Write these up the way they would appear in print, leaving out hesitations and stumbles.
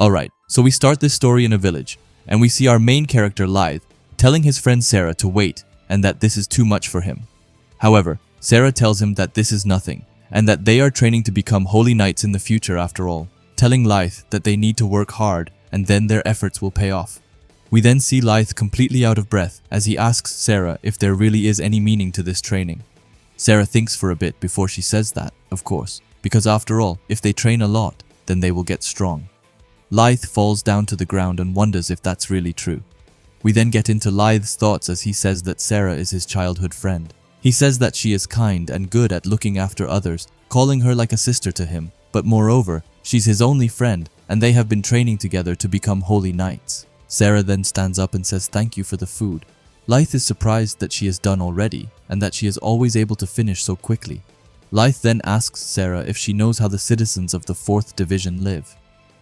Alright, so we start this story in a village, and we see our main character Lythe telling his friend Sarah to wait and that this is too much for him. However, Sarah tells him that this is nothing, and that they are training to become holy knights in the future after all, telling Lythe that they need to work hard and then their efforts will pay off. We then see Lythe completely out of breath as he asks Sarah if there really is any meaning to this training. Sarah thinks for a bit before she says that, of course, because after all, if they train a lot, then they will get strong. Lythe falls down to the ground and wonders if that's really true. We then get into Lythe's thoughts as he says that Sarah is his childhood friend. He says that she is kind and good at looking after others, calling her like a sister to him, but moreover, she's his only friend and they have been training together to become holy knights. Sarah then stands up and says thank you for the food. Lythe is surprised that she is done already and that she is always able to finish so quickly. Lythe then asks Sarah if she knows how the citizens of the 4th Division live.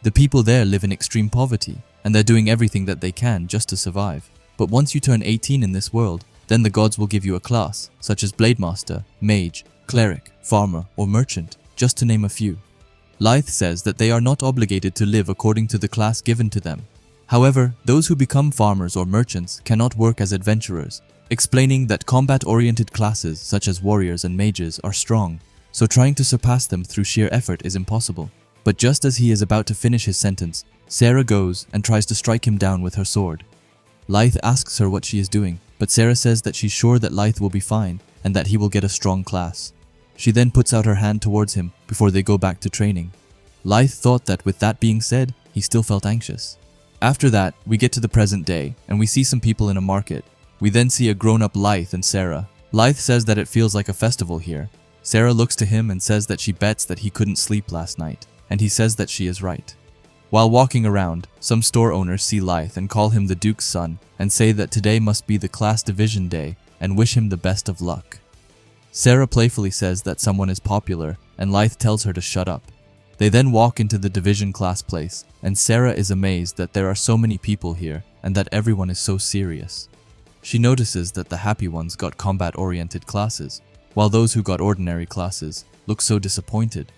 The people there live in extreme poverty and they're doing everything that they can just to survive. But once you turn 18 in this world, then the gods will give you a class, such as Blademaster, Mage, Cleric, Farmer, or Merchant, just to name a few. Lythe says that they are not obligated to live according to the class given to them. However, those who become farmers or merchants cannot work as adventurers, explaining that combat-oriented classes such as warriors and mages are strong, so trying to surpass them through sheer effort is impossible. But just as he is about to finish his sentence, Sarah goes and tries to strike him down with her sword. Lythe asks her what she is doing, but Sarah says that she's sure that Lythe will be fine and that he will get a strong class. She then puts out her hand towards him before they go back to training. Lythe thought that with that being said, he still felt anxious. After that, we get to the present day and we see some people in a market. We then see a grown-up Lythe and Sarah. Lythe says that it feels like a festival here. Sarah looks to him and says that she bets that he couldn't sleep last night, and he says that she is right. While walking around, some store owners see Lythe and call him the Duke's son and say that today must be the class division day and wish him the best of luck. Sarah playfully says that someone is popular and Lythe tells her to shut up. They then walk into the division class place and Sarah is amazed that there are so many people here and that everyone is so serious. She notices that the happy ones got combat-oriented classes, while those who got ordinary classes look so disappointed.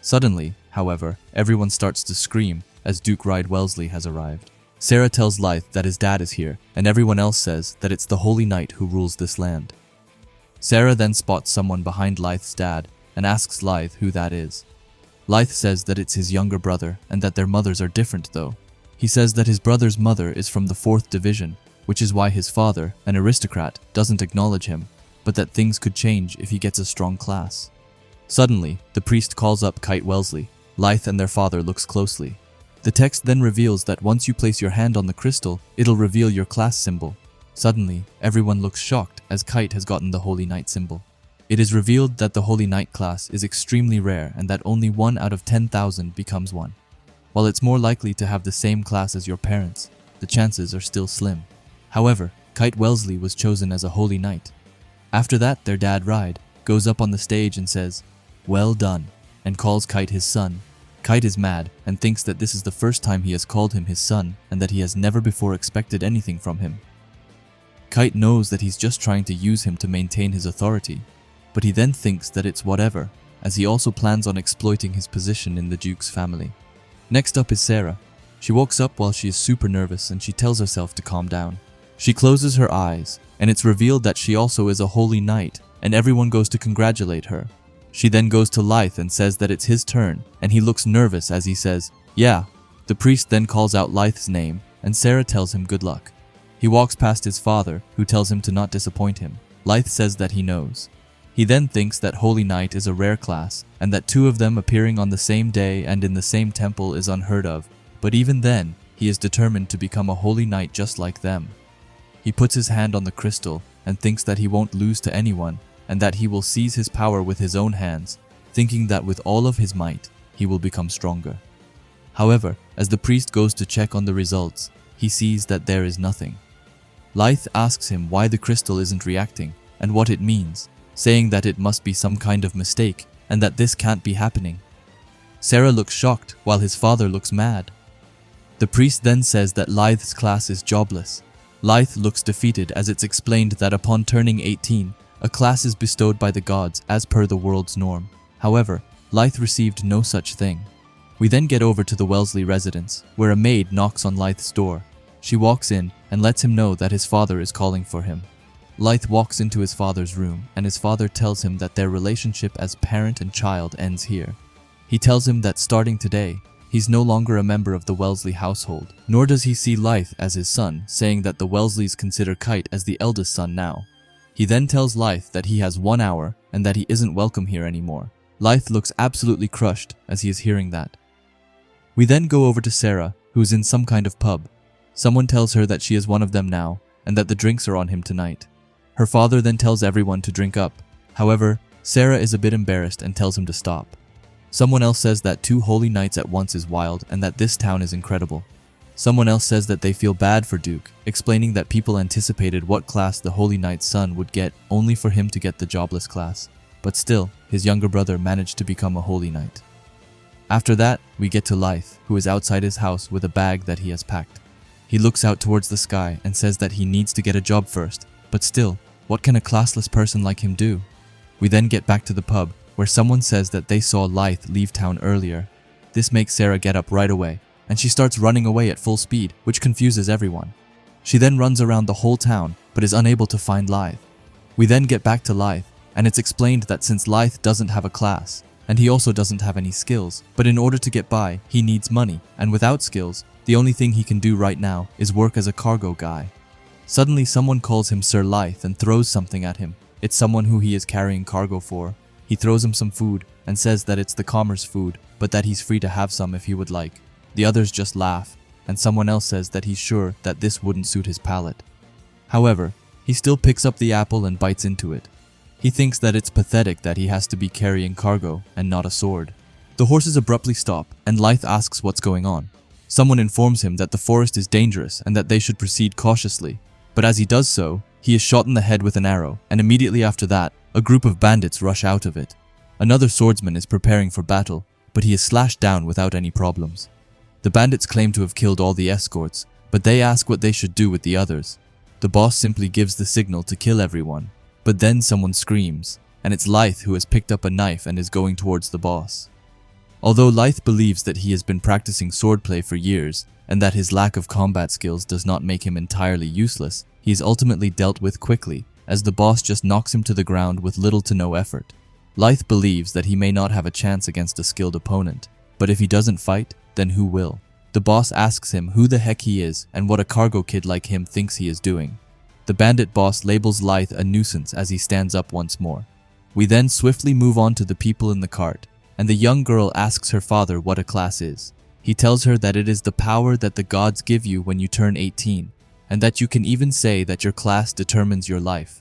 Suddenly, however, everyone starts to scream as Duke Ride Wellesley has arrived. Sarah tells Lythe that his dad is here, and everyone else says that it's the Holy Knight who rules this land. Sarah then spots someone behind Lythe's dad and asks Lythe who that is. Lythe says that it's his younger brother and that their mothers are different though. He says that his brother's mother is from the 4th Division, which is why his father, an aristocrat, doesn't acknowledge him, but that things could change if he gets a strong class. Suddenly, the priest calls up Kite Wellesley. Lythe and their father looks closely. The text then reveals that once you place your hand on the crystal, it'll reveal your class symbol. Suddenly, everyone looks shocked as Kite has gotten the Holy Knight symbol. It is revealed that the Holy Knight class is extremely rare and that only 1 out of 10,000 becomes one. While it's more likely to have the same class as your parents, the chances are still slim. However, Kite Wellesley was chosen as a Holy Knight. After that, their dad Ride goes up on the stage and says, "Well done," and calls Kite his son. Kite is mad and thinks that this is the first time he has called him his son and that he has never before expected anything from him. Kite knows that he's just trying to use him to maintain his authority, but he then thinks that it's whatever, as he also plans on exploiting his position in the Duke's family. Next up is Sarah. She walks up while she is super nervous and she tells herself to calm down. She closes her eyes, and it's revealed that she also is a Holy Knight, and everyone goes to congratulate her. She then goes to Lythe and says that it's his turn, and he looks nervous as he says, "Yeah." The priest then calls out Lythe's name, and Sarah tells him good luck. He walks past his father, who tells him to not disappoint him. Lythe says that he knows. He then thinks that Holy Knight is a rare class, and that 2 of them appearing on the same day and in the same temple is unheard of, but even then, he is determined to become a Holy Knight just like them. He puts his hand on the crystal and thinks that he won't lose to anyone, and that he will seize his power with his own hands, thinking that with all of his might, he will become stronger. However, as the priest goes to check on the results, he sees that there is nothing. Lythe asks him why the crystal isn't reacting and what it means, saying that it must be some kind of mistake and that this can't be happening. Sarah looks shocked while his father looks mad. The priest then says that Lythe's class is jobless. Lythe looks defeated as it's explained that upon turning 18, a class is bestowed by the gods as per the world's norm. However, Lythe received no such thing. We then get over to the Wellesley residence, where a maid knocks on Lyth's door. She walks in and lets him know that his father is calling for him. Lyth walks into his father's room, and his father tells him that their relationship as parent and child ends here. He tells him that starting today, he's no longer a member of the Wellesley household, nor does he see Lyth as his son, saying that the Wellesleys consider Kite as the eldest son now. He then tells Lyth that he has 1 hour and that he isn't welcome here anymore. Lyth looks absolutely crushed as he is hearing that. We then go over to Sarah, who is in some kind of pub. Someone tells her that she is one of them now, and that the drinks are on him tonight. Her father then tells everyone to drink up. However, Sarah is a bit embarrassed and tells him to stop. Someone else says that 2 holy nights at once is wild and that this town is incredible. Someone else says that they feel bad for Duke, explaining that people anticipated what class the Holy Knight's son would get only for him to get the jobless class. But still, his younger brother managed to become a Holy Knight. After that, we get to Lyth, who is outside his house with a bag that he has packed. He looks out towards the sky and says that he needs to get a job first, but still, what can a classless person like him do? We then get back to the pub, where someone says that they saw Lyth leave town earlier. This makes Sarah get up right away, and she starts running away at full speed, which confuses everyone. She then runs around the whole town, but is unable to find Lyth. We then get back to Lyth, and it's explained that since Lyth doesn't have a class, and he also doesn't have any skills, but in order to get by, he needs money, and without skills, the only thing he can do right now is work as a cargo guy. Suddenly someone calls him Sir Lyth and throws something at him. It's someone who he is carrying cargo for. He throws him some food and says that it's the commerce food, but that he's free to have some if he would like. The others just laugh, and someone else says that he's sure that this wouldn't suit his palate. However, he still picks up the apple and bites into it. He thinks that it's pathetic that he has to be carrying cargo and not a sword. The horses abruptly stop, and Lyth asks what's going on. Someone informs him that the forest is dangerous and that they should proceed cautiously. But as he does so, he is shot in the head with an arrow, and immediately after that, a group of bandits rush out of it. Another swordsman is preparing for battle, but he is slashed down without any problems. The bandits claim to have killed all the escorts, but they ask what they should do with the others. The boss simply gives the signal to kill everyone. But then someone screams, and it's Lyth who has picked up a knife and is going towards the boss. Although Lyth believes that he has been practicing swordplay for years, and that his lack of combat skills does not make him entirely useless, he is ultimately dealt with quickly, as the boss just knocks him to the ground with little to no effort. Lyth believes that he may not have a chance against a skilled opponent, but if he doesn't fight, then who will? The boss asks him who the heck he is and what a cargo kid like him thinks he is doing. The bandit boss labels Lyth a nuisance as he stands up once more. We then swiftly move on to the people in the cart, and the young girl asks her father what a class is. He tells her that it is the power that the gods give you when you turn 18, and that you can even say that your class determines your life.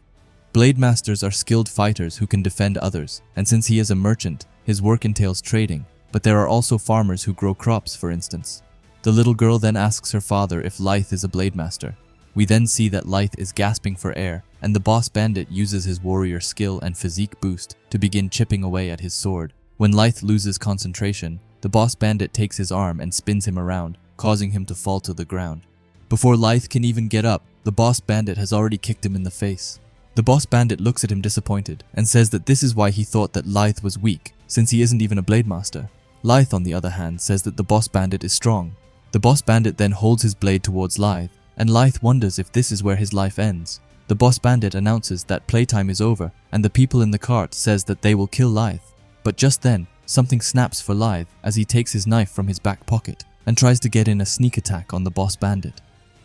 Blade masters are skilled fighters who can defend others, and since he is a merchant, his work entails trading, but there are also farmers who grow crops, for instance. The little girl then asks her father if Lyth is a blade master. We then see that Lyth is gasping for air, and the boss bandit uses his warrior skill and physique boost to begin chipping away at his sword. When Lyth loses concentration, the boss bandit takes his arm and spins him around, causing him to fall to the ground. Before Lyth can even get up, the boss bandit has already kicked him in the face. The boss bandit looks at him disappointed and says that this is why he thought that Lyth was weak, since he isn't even a blade master. Lyth, on the other hand, says that the boss bandit is strong. The boss bandit then holds his blade towards Lyth, and Lyth wonders if this is where his life ends. The boss bandit announces that playtime is over, and the people in the cart says that they will kill Lyth. But just then, something snaps for Lyth as he takes his knife from his back pocket and tries to get in a sneak attack on the boss bandit.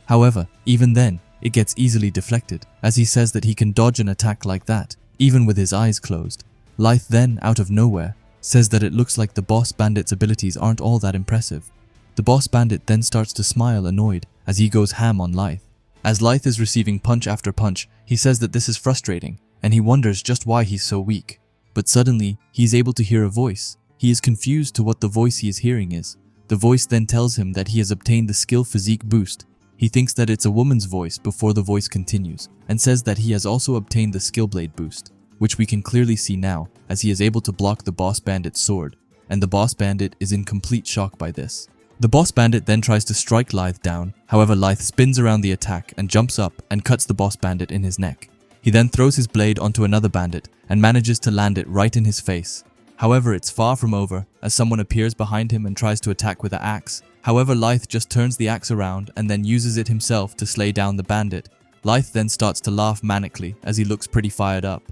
However, even then, it gets easily deflected, as he says that he can dodge an attack like that, even with his eyes closed. Lyth then, out of nowhere, says that it looks like the boss bandit's abilities aren't all that impressive. The boss bandit then starts to smile annoyed as he goes ham on Lyth. As Lyth is receiving punch after punch, he says that this is frustrating, and he wonders just why he's so weak. But suddenly, he is able to hear a voice. He is confused to what the voice he is hearing is. The voice then tells him that he has obtained the skill physique boost. He thinks that it's a woman's voice before the voice continues, and says that he has also obtained the skill blade boost, which we can clearly see now, as he is able to block the boss bandit's sword, and the boss bandit is in complete shock by this. The boss bandit then tries to strike Lyth down, however Lyth spins around the attack and jumps up and cuts the boss bandit in his neck. He then throws his blade onto another bandit and manages to land it right in his face. However, it's far from over, as someone appears behind him and tries to attack with an axe. However, Lyth just turns the axe around and then uses it himself to slay down the bandit. Lyth then starts to laugh manically as he looks pretty fired up.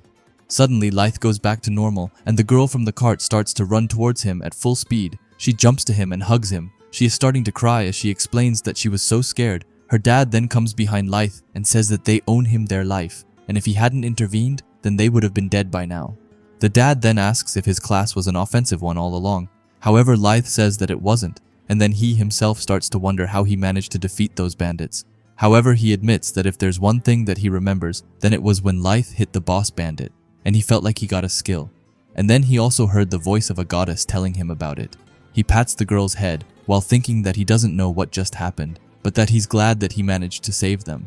Suddenly, Lyth goes back to normal, and the girl from the cart starts to run towards him at full speed. She jumps to him and hugs him. She is starting to cry as she explains that she was so scared. Her dad then comes behind Lyth and says that they own him their life, and if he hadn't intervened, then they would have been dead by now. The dad then asks if his class was an offensive one all along. However, Lyth says that it wasn't, and then he himself starts to wonder how he managed to defeat those bandits. However, he admits that if there's one thing that he remembers, then it was when Lyth hit the boss bandit, and he felt like he got a skill. And then he also heard the voice of a goddess telling him about it. He pats the girl's head, while thinking that he doesn't know what just happened, but that he's glad that he managed to save them.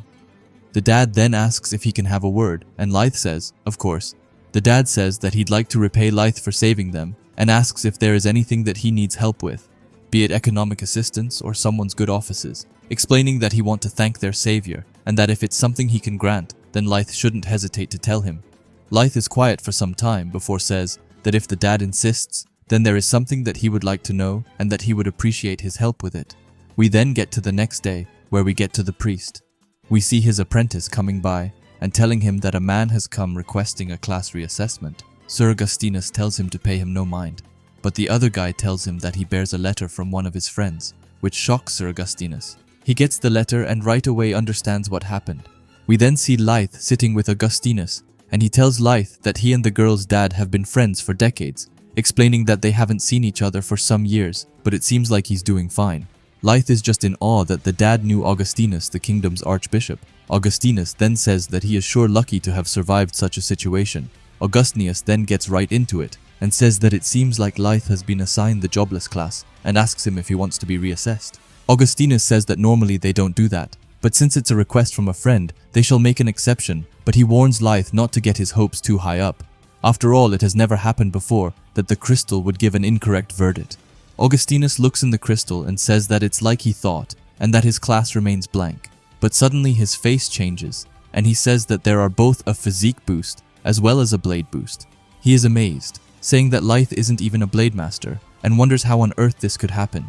The dad then asks if he can have a word, and Lyth says, of course. The dad says that he'd like to repay Lyth for saving them, and asks if there is anything that he needs help with, be it economic assistance or someone's good offices, explaining that he wants to thank their savior, and that if it's something he can grant, then Lyth shouldn't hesitate to tell him. Lyth is quiet for some time before says that if the dad insists, then there is something that he would like to know and that he would appreciate his help with it. We then get to the next day, where we get to the priest. We see his apprentice coming by and telling him that a man has come requesting a class reassessment. Sir Augustinus tells him to pay him no mind, but the other guy tells him that he bears a letter from one of his friends, which shocks Sir Augustinus. He gets the letter and right away understands what happened. We then see Lyth sitting with Augustinus, and he tells Lyth that he and the girl's dad have been friends for decades, explaining that they haven't seen each other for some years, but it seems like he's doing fine. Lyth is just in awe that the dad knew Augustinus, the kingdom's archbishop. Augustinus then says that he is sure lucky to have survived such a situation. Augustinus then gets right into it, and says that it seems like Lyth has been assigned the jobless class, and asks him if he wants to be reassessed. Augustinus says that normally they don't do that, but since it's a request from a friend, they shall make an exception, but he warns Lyth not to get his hopes too high up. After all, it has never happened before that the crystal would give an incorrect verdict. Augustinus looks in the crystal and says that it's like he thought, and that his class remains blank. But suddenly his face changes, and he says that there are both a physique boost as well as a blade boost. He is amazed, saying that Lyth isn't even a blade master, and wonders how on earth this could happen.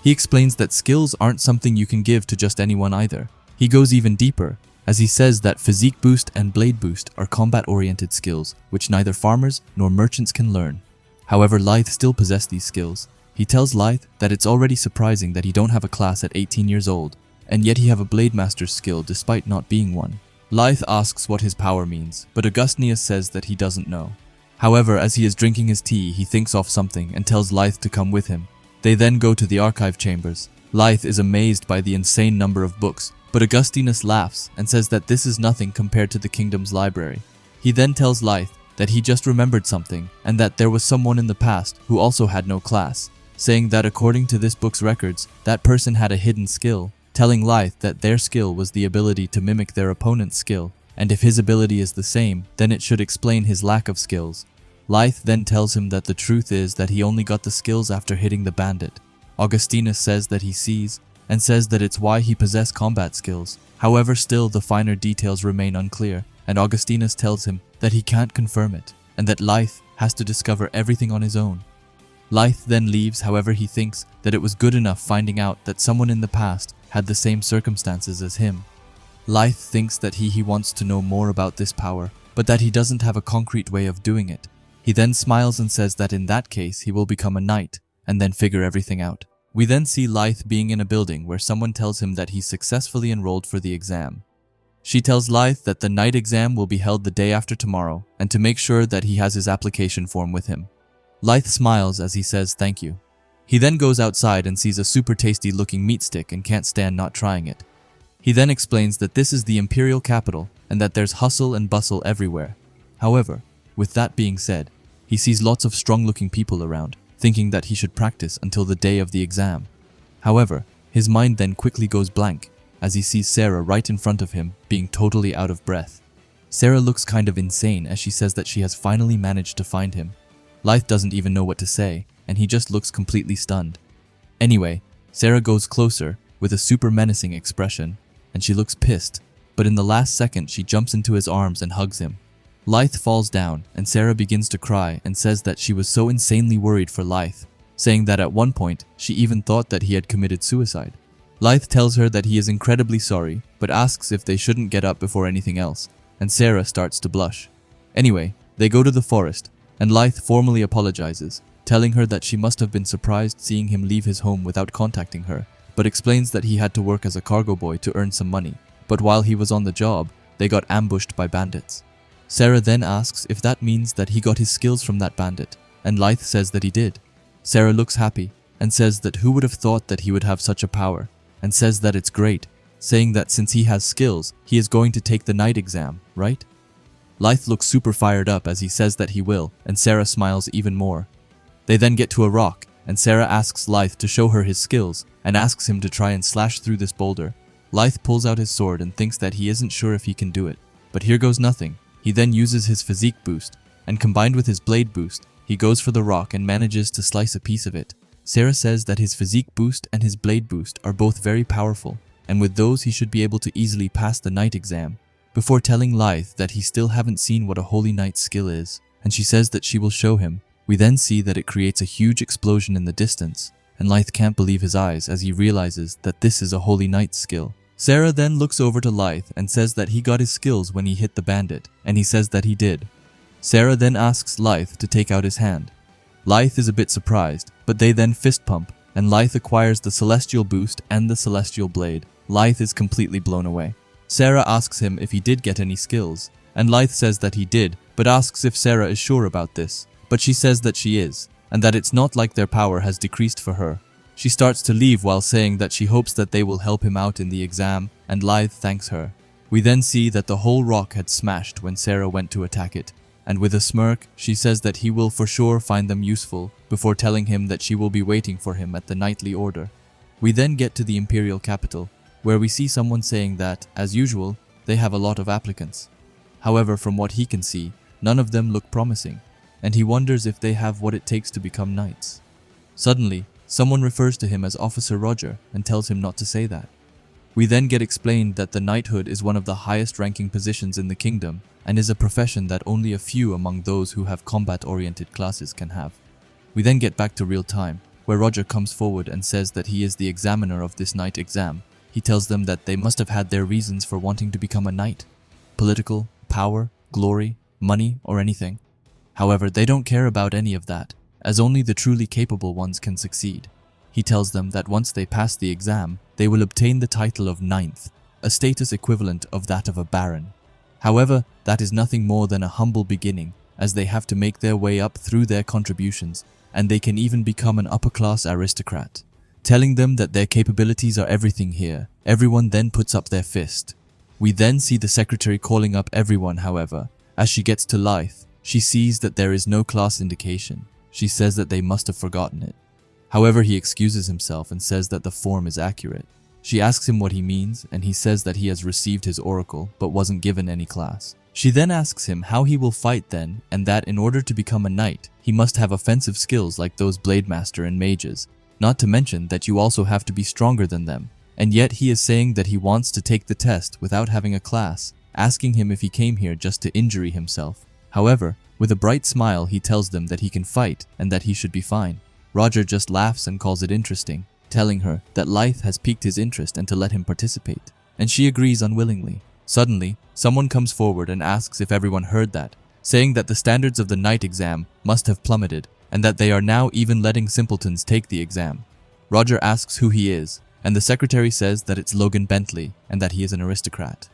He explains that skills aren't something you can give to just anyone either. He goes even deeper, as he says that physique boost and blade boost are combat-oriented skills, which neither farmers nor merchants can learn. However, Lyth still possesses these skills. He tells Lyth that it's already surprising that he don't have a class at 18 years old, and yet he have a blade master's skill despite not being one. Lyth asks what his power means, but Augustinus says that he doesn't know. However, as he is drinking his tea, he thinks of something and tells Lyth to come with him. They then go to the archive chambers. Lyth is amazed by the insane number of books, but Augustinus laughs and says that this is nothing compared to the kingdom's library. He then tells Lyth that he just remembered something and that there was someone in the past who also had no class, saying that according to this book's records, that person had a hidden skill, telling Lyth that their skill was the ability to mimic their opponent's skill, and if his ability is the same, then it should explain his lack of skills. Lyth then tells him that the truth is that he only got the skills after hitting the bandit. Augustinus says that he sees, and says that it's why he possessed combat skills. However, still the finer details remain unclear, and Augustinus tells him that he can't confirm it, and that Lyth has to discover everything on his own. Lyth then leaves, however he thinks that it was good enough finding out that someone in the past had the same circumstances as him. Lyth thinks that he wants to know more about this power, but that he doesn't have a concrete way of doing it. He then smiles and says that in that case he will become a knight, and then figure everything out. We then see Lyth being in a building where someone tells him that he's successfully enrolled for the exam. She tells Lyth that the night exam will be held the day after tomorrow, and to make sure that he has his application form with him. Lyth smiles as he says thank you. He then goes outside and sees a super tasty looking meat stick and can't stand not trying it. He then explains that this is the imperial capital and that there's hustle and bustle everywhere. However, with that being said, he sees lots of strong-looking people around, thinking that he should practice until the day of the exam. However, his mind then quickly goes blank as he sees Sarah right in front of him being totally out of breath. Sarah looks kind of insane as she says that she has finally managed to find him. Lyth doesn't even know what to say, and he just looks completely stunned. Anyway, Sarah goes closer with a super menacing expression, and she looks pissed, but in the last second she jumps into his arms and hugs him. Lyth falls down and Sarah begins to cry and says that she was so insanely worried for Lyth, saying that at one point she even thought that he had committed suicide. Lyth tells her that he is incredibly sorry, but asks if they shouldn't get up before anything else, and Sarah starts to blush. Anyway, they go to the forest, and Lyth formally apologizes, telling her that she must have been surprised seeing him leave his home without contacting her, but explains that he had to work as a cargo boy to earn some money, but while he was on the job, they got ambushed by bandits. Sarah then asks if that means that he got his skills from that bandit, and Lyth says that he did. Sarah looks happy, and says that who would have thought that he would have such a power, and says that it's great, saying that since he has skills, he is going to take the night exam, right? Lyth looks super fired up as he says that he will, and Sarah smiles even more. They then get to a rock, and Sarah asks Lyth to show her his skills, and asks him to try and slash through this boulder. Lyth pulls out his sword and thinks that he isn't sure if he can do it, but here goes nothing. He then uses his physique boost, and combined with his blade boost, he goes for the rock and manages to slice a piece of it. Sarah says that his physique boost and his blade boost are both very powerful, and with those he should be able to easily pass the night exam, before telling Lyth that he still haven't seen what a holy knight skill is, and she says that she will show him. We then see that it creates a huge explosion in the distance, and Lyth can't believe his eyes as he realizes that this is a holy knight skill. Sarah then looks over to Lyth and says that he got his skills when he hit the bandit, and he says that he did. Sarah then asks Lyth to take out his hand. Lyth is a bit surprised, but they then fist pump, and Lyth acquires the celestial boost and the celestial blade. Lyth is completely blown away. Sarah asks him if he did get any skills, and Lyth says that he did, but asks if Sarah is sure about this, but she says that she is, and that it's not like their power has decreased for her. She starts to leave while saying that she hopes that they will help him out in the exam, and Lyth thanks her. We then see that the whole rock had smashed when Sarah went to attack it, and with a smirk, she says that he will for sure find them useful, before telling him that she will be waiting for him at the nightly order. We then get to the imperial capital, where we see someone saying that, as usual, they have a lot of applicants. However, from what he can see, none of them look promising, and he wonders if they have what it takes to become knights. Suddenly, someone refers to him as Officer Roger and tells him not to say that. We then get explained that the knighthood is one of the highest ranking positions in the kingdom and is a profession that only a few among those who have combat-oriented classes can have. We then get back to real time, where Roger comes forward and says that he is the examiner of this night exam. He tells them that they must have had their reasons for wanting to become a knight. Political, power, glory, money, or anything. However, they don't care about any of that, as only the truly capable ones can succeed. He tells them that once they pass the exam, they will obtain the title of ninth, a status equivalent of that of a baron. However, that is nothing more than a humble beginning, as they have to make their way up through their contributions, and they can even become an upper-class aristocrat. Telling them that their capabilities are everything here, everyone then puts up their fist. We then see the secretary calling up everyone, however. As she gets to Lyth, she sees that there is no class indication. She says that they must have forgotten it. However, he excuses himself and says that the form is accurate. She asks him what he means, and he says that he has received his oracle, but wasn't given any class. She then asks him how he will fight then, and that in order to become a knight, he must have offensive skills like those blade master and mages, not to mention that you also have to be stronger than them. And yet he is saying that he wants to take the test without having a class, asking him if he came here just to injure himself. However, with a bright smile he tells them that he can fight and that he should be fine. Roger just laughs and calls it interesting, telling her that Lyth has piqued his interest and to let him participate, and she agrees unwillingly. Suddenly, someone comes forward and asks if everyone heard that, saying that the standards of the night exam must have plummeted, and that they are now even letting simpletons take the exam. Roger asks who he is, and the secretary says that it's Logan Bentley, and that he is an aristocrat.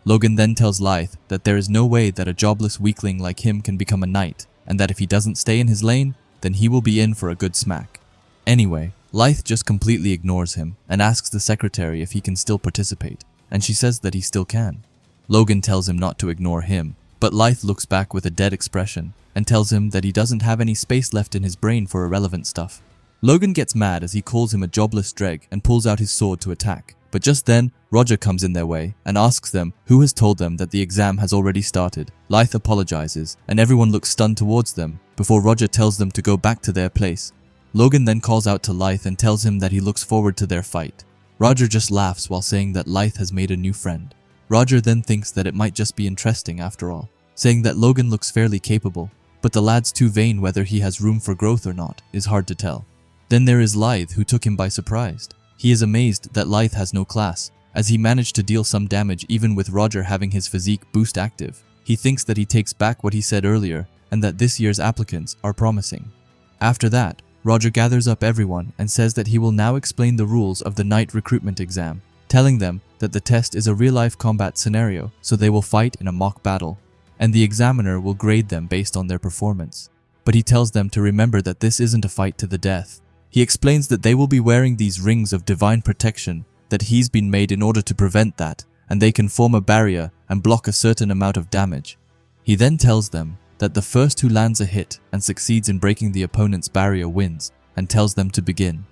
Logan then tells Lyth that there is no way that a jobless weakling like him can become a knight, and that if he doesn't stay in his lane, then he will be in for a good smack. Anyway, Lyth just completely ignores him and asks the secretary if he can still participate, and she says that he still can. Logan tells him not to ignore him, but Lyth looks back with a dead expression and tells him that he doesn't have any space left in his brain for irrelevant stuff. Logan gets mad as he calls him a jobless dreg and pulls out his sword to attack, but just then, Roger comes in their way and asks them who has told them that the exam has already started. Lyth apologizes, and everyone looks stunned towards them, before Roger tells them to go back to their place. Logan then calls out to Lyth and tells him that he looks forward to their fight. Roger just laughs while saying that Lyth has made a new friend. Roger then thinks that it might just be interesting after all. saying that Logan looks fairly capable, but the lad's too vain. Whether he has room for growth or not is hard to tell. Then there is Lythe, who took him by surprise. He is amazed that Lythe has no class, as he managed to deal some damage even with Roger having his physique boost active. He thinks that he takes back what he said earlier and that this year's applicants are promising. After that, Roger gathers up everyone and says that he will now explain the rules of the night recruitment exam, telling them that the test is a real-life combat scenario, so they will fight in a mock battle, and the examiner will grade them based on their performance. But he tells them to remember that this isn't a fight to the death. He explains that they will be wearing these rings of divine protection that he's been made in order to prevent that, and they can form a barrier and block a certain amount of damage. He then tells them that the first who lands a hit and succeeds in breaking the opponent's barrier wins, and tells them to begin.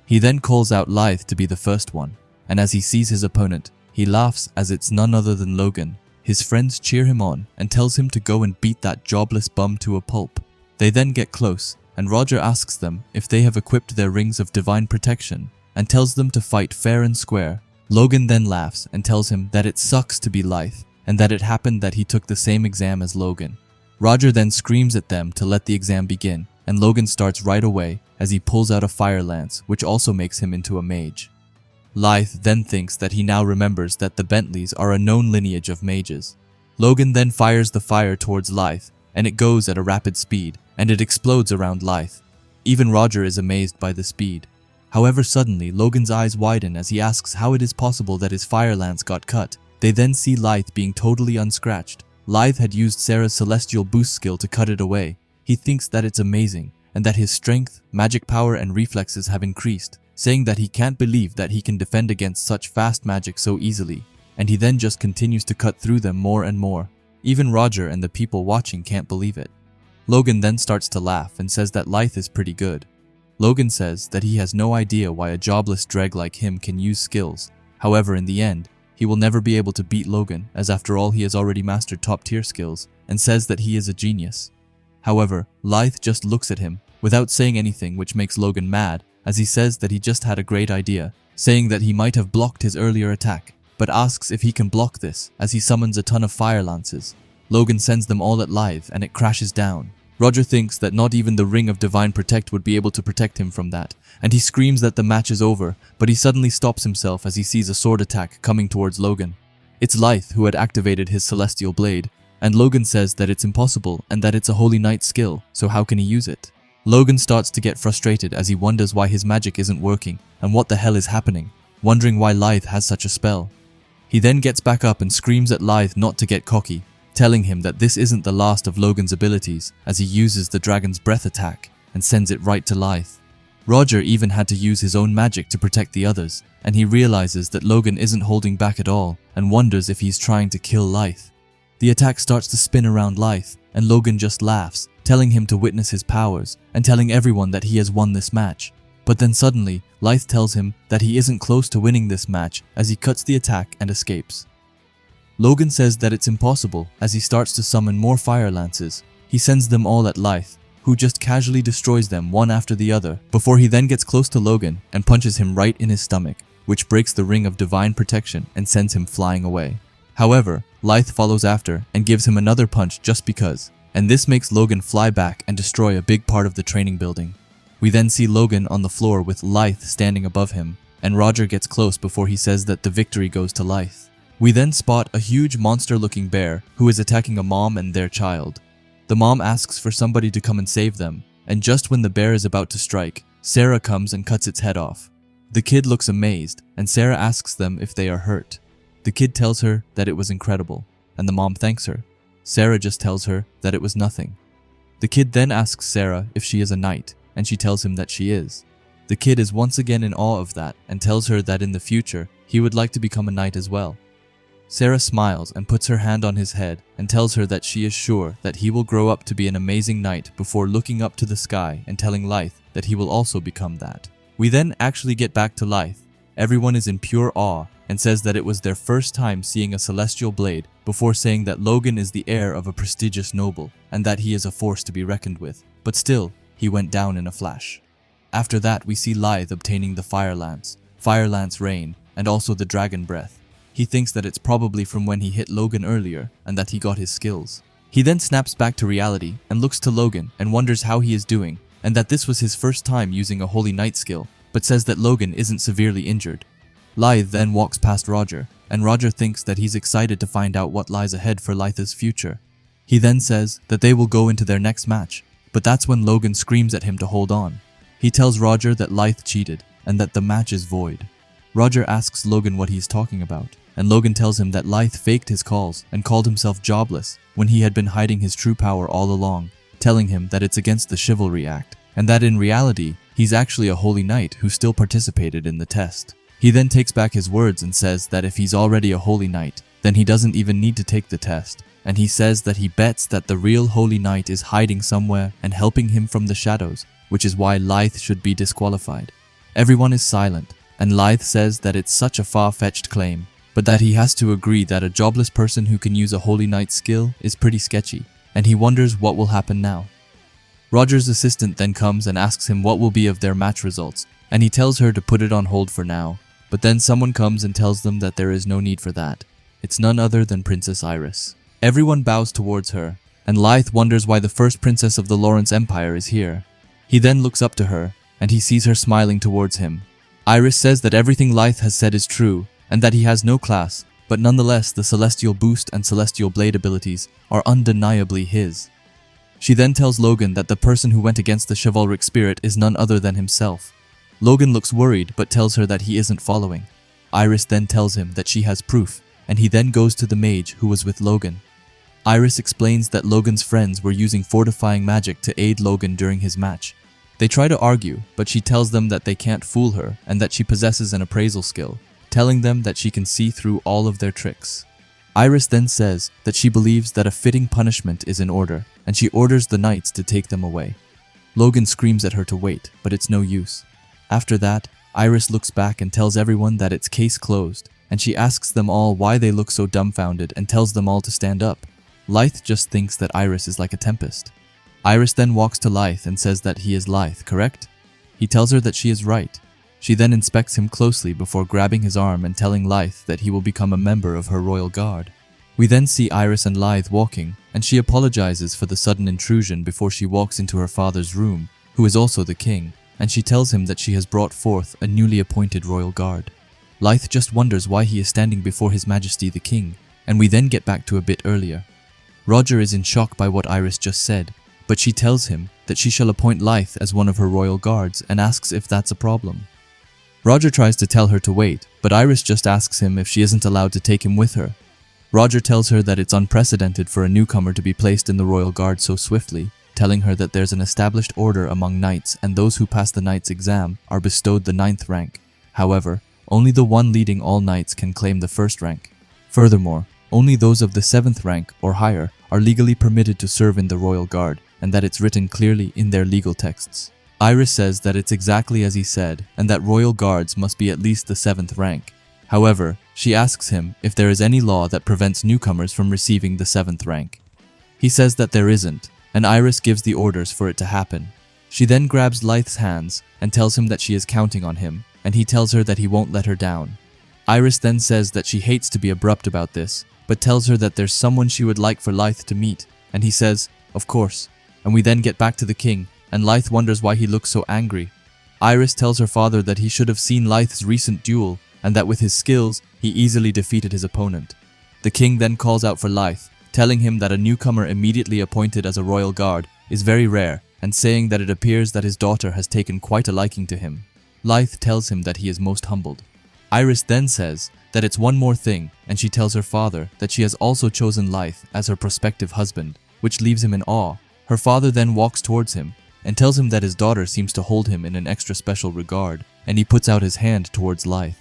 He then calls out Lythe to be the first one, and as he sees his opponent, he laughs as it's none other than Logan. His friends cheer him on and tells him to go and beat that jobless bum to a pulp. They then get close, and Roger asks them if they have equipped their rings of divine protection, and tells them to fight fair and square. Logan then laughs and tells him that it sucks to be Lythe, and that it happened that he took the same exam as Logan. Roger then screams at them to let the exam begin, and Logan starts right away as he pulls out a fire lance, which also makes him into a mage. Lythe then thinks that he now remembers that the Bentleys are a known lineage of mages. Logan then fires the fire towards Lythe, and it goes at a rapid speed, and it explodes around Lythe. Even Roger is amazed by the speed. However, suddenly Logan's eyes widen as he asks how it is possible that his fire lance got cut. They then see Lythe being totally unscratched. Lythe had used Sarah's celestial boost skill to cut it away. He thinks that it's amazing, and that his strength, magic power, and reflexes have increased, saying that he can't believe that he can defend against such fast magic so easily, and he then just continues to cut through them more and more. Even Roger and the people watching can't believe it. Logan then starts to laugh and says that Lythe is pretty good. Logan says that he has no idea why a jobless dreg like him can use skills. However, in the end, he will never be able to beat Logan, as after all he has already mastered top-tier skills, and says that he is a genius. However, Lythe just looks at him, without saying anything, which makes Logan mad, as he says that he just had a great idea, saying that he might have blocked his earlier attack, but asks if he can block this, as he summons a ton of fire lances. Logan sends them all at Lythe, and it crashes down. Roger thinks that not even the Ring of Divine Protect would be able to protect him from that, and he screams that the match is over, but he suddenly stops himself as he sees a sword attack coming towards Logan. It's Lythe who had activated his celestial blade, and Logan says that it's impossible and that it's a Holy Knight skill, so how can he use it? Logan starts to get frustrated as he wonders why his magic isn't working and what the hell is happening, wondering why Lythe has such a spell. He then gets back up and screams at Lythe not to get cocky, telling him that this isn't the last of Logan's abilities, as he uses the Dragon's Breath attack and sends it right to Lythe. Roger even had to use his own magic to protect the others, and he realizes that Logan isn't holding back at all and wonders if he's trying to kill Lythe. The attack starts to spin around Lythe, and Logan just laughs, telling him to witness his powers and telling everyone that he has won this match. But then suddenly, Lythe tells him that he isn't close to winning this match as he cuts the attack and escapes. Logan says that it's impossible as he starts to summon more fire lances. He sends them all at Lythe, who just casually destroys them one after the other before he then gets close to Logan and punches him right in his stomach, which breaks the Ring of Divine Protection and sends him flying away. However, Lythe follows after and gives him another punch just because, and this makes Logan fly back and destroy a big part of the training building. We then see Logan on the floor with Lythe standing above him, and Roger gets close before he says that the victory goes to Lythe. We then spot a huge monster-looking bear who is attacking a mom and their child. The mom asks for somebody to come and save them, and just when the bear is about to strike, Sarah comes and cuts its head off. The kid looks amazed, and Sarah asks them if they are hurt. The kid tells her that it was incredible, and the mom thanks her. Sarah just tells her that it was nothing. The kid then asks Sarah if she is a knight, and she tells him that she is. The kid is once again in awe of that and tells her that in the future, he would like to become a knight as well. Sarah smiles and puts her hand on his head and tells her that she is sure that he will grow up to be an amazing knight before looking up to the sky and telling Lythe that he will also become that. We then actually get back to Lythe. Everyone is in pure awe and says that it was their first time seeing a celestial blade before saying that Logan is the heir of a prestigious noble and that he is a force to be reckoned with, but still, he went down in a flash. After that, we see Lythe obtaining the Fire Lance Rain, and also the Dragon Breath. He thinks that it's probably from when he hit Logan earlier and that he got his skills. He then snaps back to reality and looks to Logan and wonders how he is doing and that this was his first time using a Holy Knight skill, but says that Logan isn't severely injured. Lythe then walks past Roger, and Roger thinks that he's excited to find out what lies ahead for Lythe's future. He then says that they will go into their next match, but that's when Logan screams at him to hold on. He tells Roger that Lythe cheated and that the match is void. Roger asks Logan what he's talking about, and Logan tells him that Lythe faked his calls and called himself jobless when he had been hiding his true power all along, telling him that it's against the Chivalry Act, and that in reality, he's actually a Holy Knight who still participated in the test. He then takes back his words and says that if he's already a Holy Knight, then he doesn't even need to take the test, and he says that he bets that the real Holy Knight is hiding somewhere and helping him from the shadows, which is why Lythe should be disqualified. Everyone is silent, and Lythe says that it's such a far-fetched claim, but that he has to agree that a jobless person who can use a Holy Knight skill is pretty sketchy, and he wonders what will happen now. Roger's assistant then comes and asks him what will be of their match results, and he tells her to put it on hold for now, but then someone comes and tells them that there is no need for that. It's none other than Princess Iris. Everyone bows towards her, and Lythe wonders why the first princess of the Lawrence Empire is here. He then looks up to her, and he sees her smiling towards him. Iris says that everything Lythe has said is true, and that he has no class, but nonetheless the Celestial Boost and Celestial Blade abilities are undeniably his. She then tells Logan that the person who went against the chivalric spirit is none other than himself. Logan looks worried but tells her that he isn't following. Iris then tells him that she has proof, and he then goes to the mage who was with Logan. Iris explains that Logan's friends were using fortifying magic to aid Logan during his match. They try to argue, but she tells them that they can't fool her and that she possesses an appraisal skill, telling them that she can see through all of their tricks. Iris then says that she believes that a fitting punishment is in order, and she orders the knights to take them away. Logan screams at her to wait, but it's no use. After that, Iris looks back and tells everyone that it's case closed, and she asks them all why they look so dumbfounded and tells them all to stand up. Lythe just thinks that Iris is like a tempest. Iris then walks to Lythe and says that he is Lythe, correct? He tells her that she is right. She then inspects him closely before grabbing his arm and telling Lythe that he will become a member of her royal guard. We then see Iris and Lythe walking, and she apologizes for the sudden intrusion before she walks into her father's room, who is also the king, and she tells him that she has brought forth a newly appointed royal guard. Lythe just wonders why he is standing before His Majesty the King, and we then get back to a bit earlier. Roger is in shock by what Iris just said, but she tells him that she shall appoint Lythe as one of her royal guards and asks if that's a problem. Roger tries to tell her to wait, but Iris just asks him if she isn't allowed to take him with her. Roger tells her that it's unprecedented for a newcomer to be placed in the royal guard so swiftly, telling her that there's an established order among knights and those who pass the knight's exam are bestowed the 9th rank. However, only the one leading all knights can claim the 1st rank. Furthermore, only those of the 7th rank or higher are legally permitted to serve in the royal guard, and that it's written clearly in their legal texts. Iris says that it's exactly as he said, and that royal guards must be at least the 7th rank. However, she asks him if there is any law that prevents newcomers from receiving the 7th rank. He says that there isn't, and Iris gives the orders for it to happen. She then grabs Lythe's hands and tells him that she is counting on him, and he tells her that he won't let her down. Iris then says that she hates to be abrupt about this, but tells her that there's someone she would like for Lythe to meet, and he says, of course, and we then get back to the king, and Lythe wonders why he looks so angry. Iris tells her father that he should have seen Lythe's recent duel, and that with his skills, he easily defeated his opponent. The king then calls out for Lythe, telling him that a newcomer immediately appointed as a royal guard is very rare, and saying that it appears that his daughter has taken quite a liking to him. Lythe tells him that he is most humbled. Iris then says that it's one more thing, and she tells her father that she has also chosen Lythe as her prospective husband, which leaves him in awe. Her father then walks towards him, and tells him that his daughter seems to hold him in an extra special regard, and he puts out his hand towards Lythe.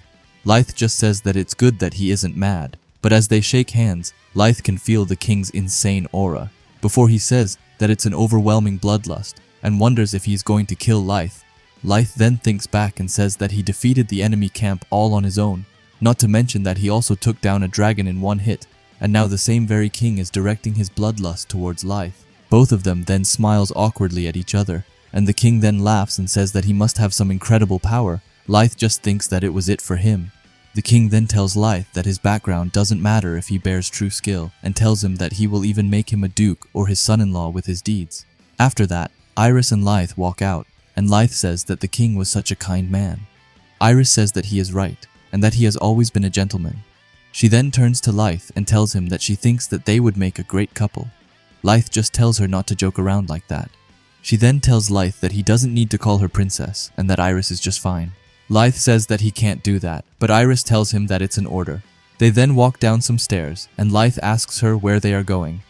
Lythe just says that it's good that he isn't mad, but as they shake hands, Lythe can feel the king's insane aura, before he says that it's an overwhelming bloodlust, and wonders if he's going to kill Lythe. Lythe then thinks back and says that he defeated the enemy camp all on his own, not to mention that he also took down a dragon in one hit, and now the same very king is directing his bloodlust towards Lythe. Both of them then smiles awkwardly at each other, and the king then laughs and says that he must have some incredible power. Lythe just thinks that it was it for him. The king then tells Lyth that his background doesn't matter if he bears true skill, and tells him that he will even make him a duke or his son-in-law with his deeds. After that, Iris and Lyth walk out, and Lyth says that the king was such a kind man. Iris says that he is right, and that he has always been a gentleman. She then turns to Lyth and tells him that she thinks that they would make a great couple. Lyth just tells her not to joke around like that. She then tells Lyth that he doesn't need to call her princess, and that Iris is just fine. Lyth says that he can't do that, but Iris tells him that it's an order. They then walk down some stairs, and Lyth asks her where they are going.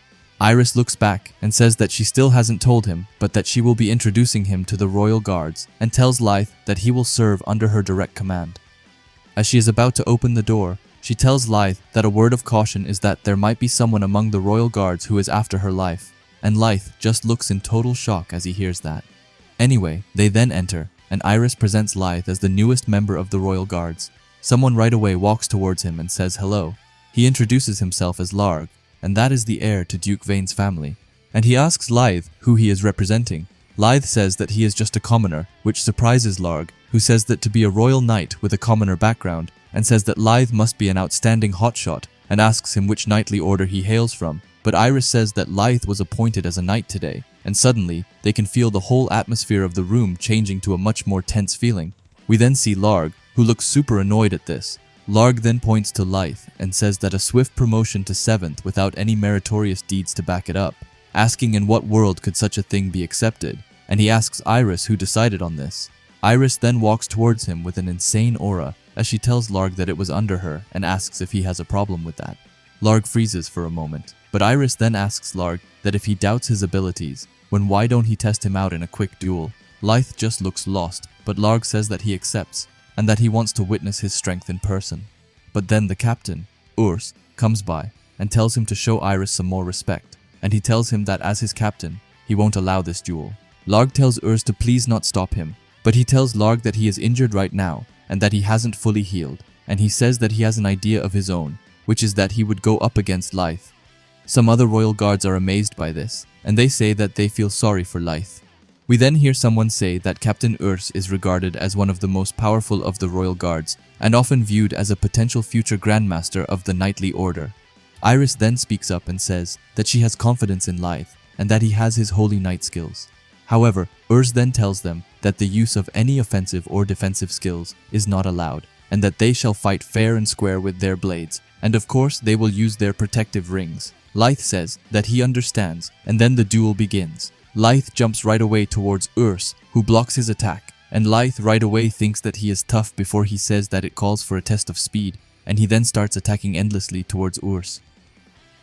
Iris looks back and says that she still hasn't told him, but that she will be introducing him to the royal guards, and tells Lyth that he will serve under her direct command. As she is about to open the door, she tells Lyth that a word of caution is that there might be someone among the royal guards who is after her life, and Lyth just looks in total shock as he hears that. Anyway, they then enter, and Iris presents Lyth as the newest member of the royal guards. Someone right away walks towards him and says hello. He introduces himself as Larg, and that is the heir to Duke Vane's family. And he asks Lyth who he is representing. Lyth says that he is just a commoner, which surprises Larg, who says that to be a royal knight with a commoner background, and says that Lyth must be an outstanding hotshot, and asks him which knightly order he hails from. But Iris says that Lyth was appointed as a knight today, and suddenly, they can feel the whole atmosphere of the room changing to a much more tense feeling. We then see Larg, who looks super annoyed at this. Larg then points to Lyth and says that a swift promotion to 7th without any meritorious deeds to back it up, asking in what world could such a thing be accepted, and he asks Iris who decided on this. Iris then walks towards him with an insane aura, as she tells Larg that it was under her and asks if he has a problem with that. Larg freezes for a moment, but Iris then asks Larg that if he doubts his abilities, why don't he test him out in a quick duel. Lyth just looks lost, but Larg says that he accepts, and that he wants to witness his strength in person. But then the captain, Urs, comes by and tells him to show Iris some more respect, and he tells him that as his captain, he won't allow this duel. Larg tells Urs to please not stop him, but he tells Larg that he is injured right now, and that he hasn't fully healed, and he says that he has an idea of his own, which is that he would go up against Lyth. Some other royal guards are amazed by this, and they say that they feel sorry for Lyth. We then hear someone say that Captain Urs is regarded as one of the most powerful of the royal guards, and often viewed as a potential future grandmaster of the knightly order. Iris then speaks up and says that she has confidence in Lyth, and that he has his holy knight skills. However, Urs then tells them that the use of any offensive or defensive skills is not allowed, and that they shall fight fair and square with their blades, and of course they will use their protective rings. Lyth says that he understands, and then the duel begins. Lyth jumps right away towards Urs, who blocks his attack, and Lyth right away thinks that he is tough before he says that it calls for a test of speed, and he then starts attacking endlessly towards Urs.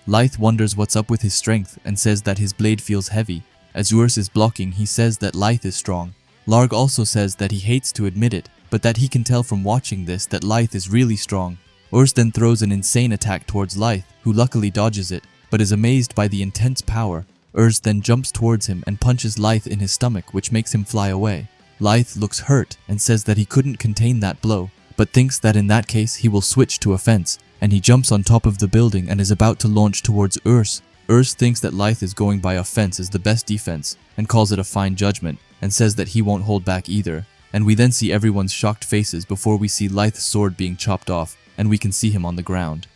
Lyth wonders what's up with his strength and says that his blade feels heavy. As Urs is blocking, he says that Lyth is strong. Larg also says that he hates to admit it, but that he can tell from watching this that Lyth is really strong. Urs then throws an insane attack towards Lyth, who luckily dodges it, but is amazed by the intense power. Urs then jumps towards him and punches Lyth in his stomach, which makes him fly away. Lyth looks hurt and says that he couldn't contain that blow, but thinks that in that case he will switch to offense, and he jumps on top of the building and is about to launch towards Urs. Urs thinks that Lyth is going by offense as the best defense, and calls it a fine judgment, and says that he won't hold back either. And we then see everyone's shocked faces before we see Lyth's sword being chopped off, and we can see him on the ground.